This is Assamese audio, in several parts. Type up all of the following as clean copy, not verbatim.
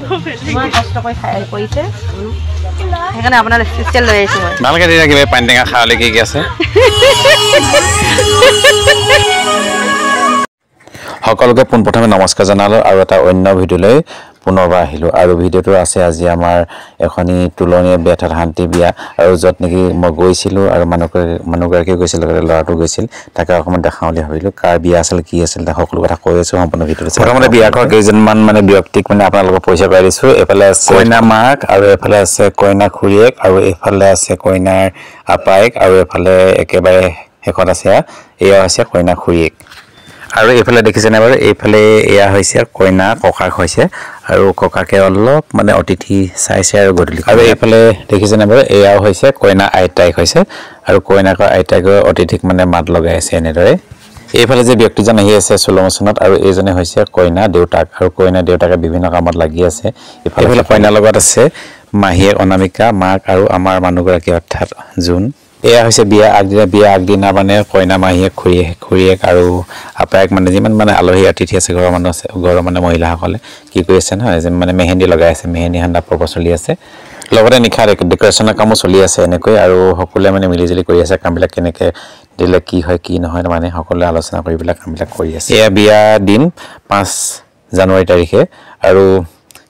মই কষ্ট কৰি খাই কৰিছে সেইকাৰণে আপোনাৰ স্পেচিয়েল লৈ আহিছোঁ মই ভালকৈ দি ৰাখিব পানী টেঙা খাবলৈ কি আছে সকলোকে পোনপ্ৰথমে নমস্কাৰ জনালোঁ আৰু এটা অন্য ভিডিঅ'লৈ পুনৰবাৰ আহিলোঁ আৰু ভিডিঅ'টো আছে আজি আমাৰ এখনি তুলনীয় বিয়া শান্তি বিয়া আৰু য'ত নেকি মই গৈছিলোঁ আৰু মানুহগৰাকীয়ে গৈছিল লগতে ল'ৰাটো গৈছিল তাকে অকণমান দেখাওঁ বুলি ভাবিলোঁ কাৰ বিয়া আছিল কি আছিল তাক সকলো কথা কৈ আছোঁ সম্পূৰ্ণ ভিডিঅ'টো প্ৰথমতে বিয়া ঘৰ কেইজনমান মানে ব্যক্তিক মানে আপোনালোকক পৰিচয় কৰাই দিছোঁ এইফালে আছে কইনা মাক আৰু এইফালে আছে কইনা খুৰীয়েক আৰু এইফালে আছে কইনাৰ আপায়েক আৰু এইফালে একেবাৰে শেষত আছে এয়া হৈছে কইনা খুৰীয়েক আৰু এইফালে দেখিছেনে বাৰু এইফালে এয়া হৈছে কইনা ককাক হৈছে আৰু ককাকে অলপ মানে অতিথি চাইছে আৰু গধূলি আৰু এইফালে দেখিছেনে বাৰু এয়াও হৈছে কইনা আইতাইক হৈছে আৰু কইনাকৰ আইতাকৰ অতিথিক মানে মাত লগাই আছে এনেদৰে এইফালে যে ব্যক্তিজন আহি আছে চুলমচনত আৰু এইজনে হৈছে কইনা দেউতাক আৰু কইনা দেউতাকে বিভিন্ন কামত লাগি আছে এইফালে কইনাৰ লগত আছে মাহীয়েক অনামিকা মাক আৰু আমাৰ মানুহগৰাকী অৰ্থাৎ জোন এয়া হৈছে বিয়া আগদিনা মানে কইনা মাহীয়েক খুৰীয়েক আৰু আপায়েক মানে যিমান মানে আলহী অতিথি আছে ঘৰৰ মানুহ আছে ঘৰৰ মানে মহিলাসকলে কি কৰি আছে নহয় যে মানে মেহেন্দি লগাই আছে মেহেন্দি হান্দা পৰ্ব চলি আছে লগতে নিশা ডেকৰেশ্যনৰ কামো চলি আছে এনেকৈ আৰু সকলোৱে মানে মিলিজুলি কৰি আছে কামবিলাক কেনেকৈ দিলে কি হয় কি নহয় মানে সকলোৱে আলোচনা কৰি পেলাই কামবিলাক কৰি আছে এয়া বিয়া দিন 5 জানুৱাৰী তাৰিখে আৰু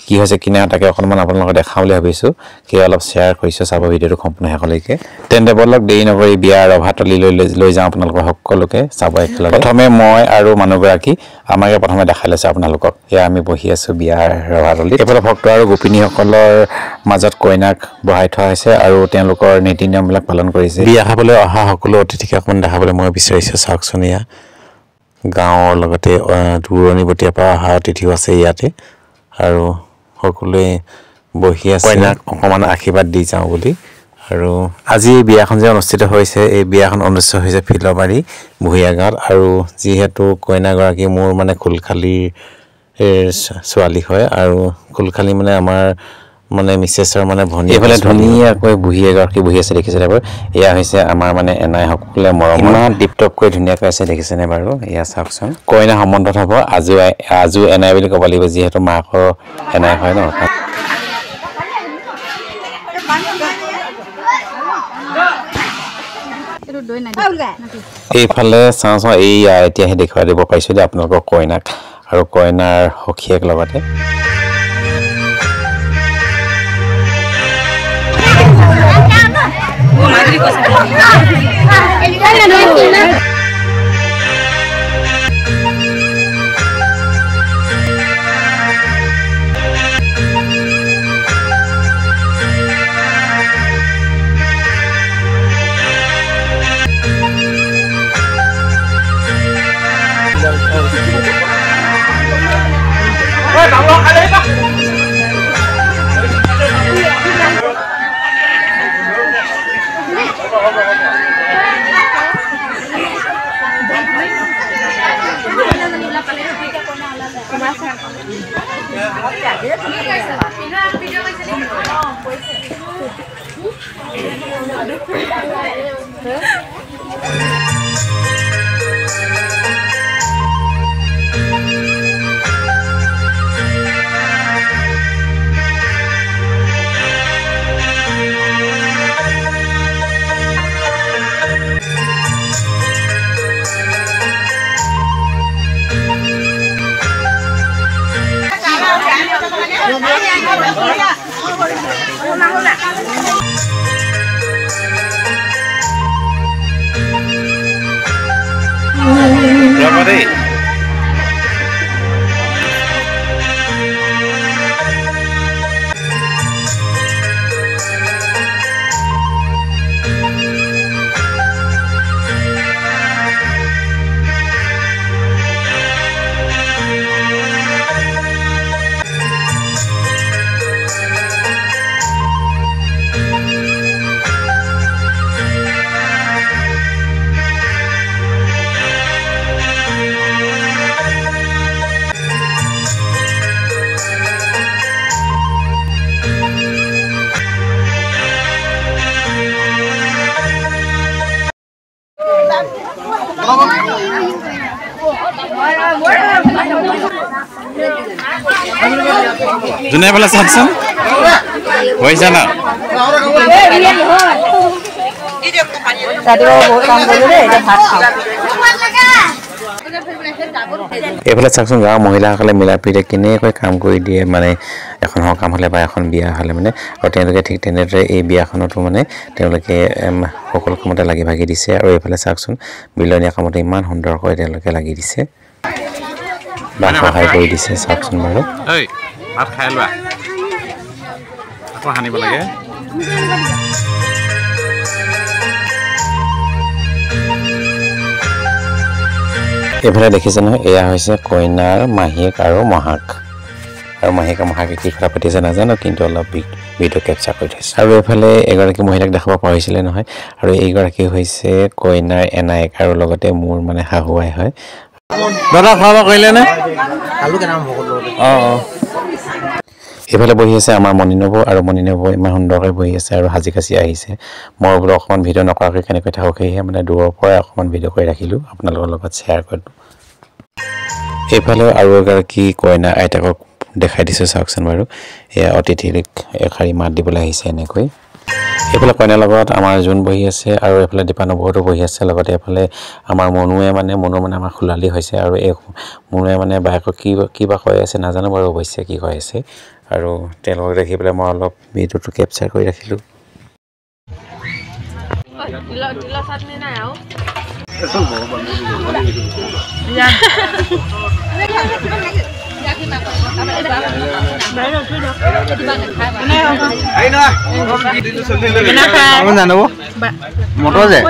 কি হৈছে কি নাই তাকে অকণমান আপোনালোকক দেখাওঁ বুলি ভাবিছোঁ কি অলপ শ্বেয়াৰ কৰিছোঁ চাব ভিডিঅ'টো সম্পূৰ্ণ শেষলৈকে তেন্তে বলক দেৰি নকৰি বিয়াৰ ৰভাতলি লৈ যাওঁ আপোনালোকৰ সকলোকে চাব একেলগে প্ৰথমে মই আৰু মানুহগৰাকী আমাকে প্ৰথমে দেখাই লৈছোঁ আপোনালোকক এয়া আমি বহি আছোঁ বিয়াৰ ৰভাতলিত এইফালে ভক্ত আৰু গোপিনীসকলৰ মাজত কইনাক বহাই থোৱা হৈছে আৰু তেওঁলোকৰ নীতি নিয়মবিলাক পালন কৰিছে বিয়া খাবলৈ অহা সকলো অতিথিকে অকণমান দেখাবলৈ মই বিচাৰিছোঁ চাওকচোন এয়া গাঁৱৰ লগতে দূৰণিবতীয়াৰ পৰা অহা অতিথিও আছে ইয়াতে আৰু সকলোৱে বহি আছে কইনাক অকণমান আশীৰ্বাদ দি যাওঁ বুলি আৰু আজি এই বিয়াখন যে অনুষ্ঠিত হৈছে এই বিয়াখন অনুষ্ঠিত হৈছে ফিলবাৰী ভূঞা গাঁৱত আৰু যিহেতু কইনাগৰাকী মোৰ মানে খুলখালীৰ ছোৱালী হয় আৰু খুলখালী মানে আমাৰ মানে মিছেছৰ মানে ভনী এইফালে ধুনীয়াকৈ বুঢ়ী এগৰাকী বহি আছে দেখিছেনে বাৰু এয়া হৈছে আমাৰ মানে এনাই সকলোৱে মৰম ইমান টিপটপকৈ ধুনীয়াকৈ আছে দেখিছেনে বাৰু এয়া চাওকচোন কইনা সম্বন্ধত হ'ব আজু এনাই বুলি ক'ব লাগিব যিহেতু মাকৰ এনাই হয় ন এইফালে চাওঁ এইয়া এতিয়াহে দেখুৱাই দিব পাৰিছোঁ যে আপোনালোকৰ কইনাক আৰু কইনাৰ সখীয়েক লগতে যোনে এইফালে চাওকচোন হৈছে না ৰাতিপুৱা বহুত কাম কৰিলোঁ দেই এতিয়া ভাত খাওঁ এইফালে চাওকচোন গাঁৱৰ মহিলাসকলে মিলা প্ৰীতিৰে কেনেকৈ কাম কৰি দিয়ে মানে এখন সকাম হ'লে বা এখন বিয়া হ'লে মানে আৰু তেওঁলোকে ঠিক তেনেদৰে এই বিয়াখনতো মানে তেওঁলোকে সকলো কামতে লাগি ভাগি দিছে আৰু এইফালে চাওকচোন বিলনীয়া কামতে ইমান সুন্দৰকৈ তেওঁলোকে লাগি দিছে বা সহায় কৰি দিছে চাওকচোন বাৰু ভাত খাই লোৱা আকৌ সানিব লাগে এইফালে দেখিছে নহয় এয়া হৈছে কইনাৰ মাহীয়েক আৰু মহাক আৰু মাহীয়েকে মহাকে কি কথা পাতিছে নাজানো কিন্তু অলপ ভিডিঅ' কেপচাৰ কৰি থৈছে আৰু এইফালে এগৰাকী মহিলাক দেখাব পাৰিছিলে নহয় আৰু এইগৰাকী হৈছে কইনাৰ এনায়েক আৰু লগতে মোৰ মানে শাহুৱাই হয় দাদা খোৱা বোৱা কৰিলে নে এইফালে বহি আছে আমাৰ মণিনবৌ আৰু মণিনবৌ ইমান সুন্দৰকৈ বহি আছে আৰু সাজি কাচি আহিছে মই বোলো অকণমান ভিডিঅ' নকৰাকৈ কেনেকৈ থাকক সেয়েহে মানে দূৰৰ পৰাই অকণমান ভিডিঅ' কৰি ৰাখিলোঁ আপোনালোকৰ লগত শ্বেয়াৰ কৰিলোঁ এইফালে আৰু এগৰাকী কইনা আইতাকক দেখাই দিছোঁ চাওকচোন বাৰু এয়া অতিথিক এষাৰি মাত দিবলৈ আহিছে এনেকৈ এইফালে কইনাৰ লগত আমাৰ জোন বহি আছে আৰু এইফালে দীপানবৌতো বহি আছে লগতে এইফালে আমাৰ মনুৱে মানে আমাৰ খোলালি হৈছে আৰু এই মনুৱে মানে বায়েকক কিবা কৈ আছে নাজানো বাৰু অৱশ্যে কি কৈ আছে আৰু তেওঁলোকক দেখি পেলাই মই অলপ ভিডিঅ'টো কেপচাৰ কৰি ৰাখিলোঁ মটৰ যে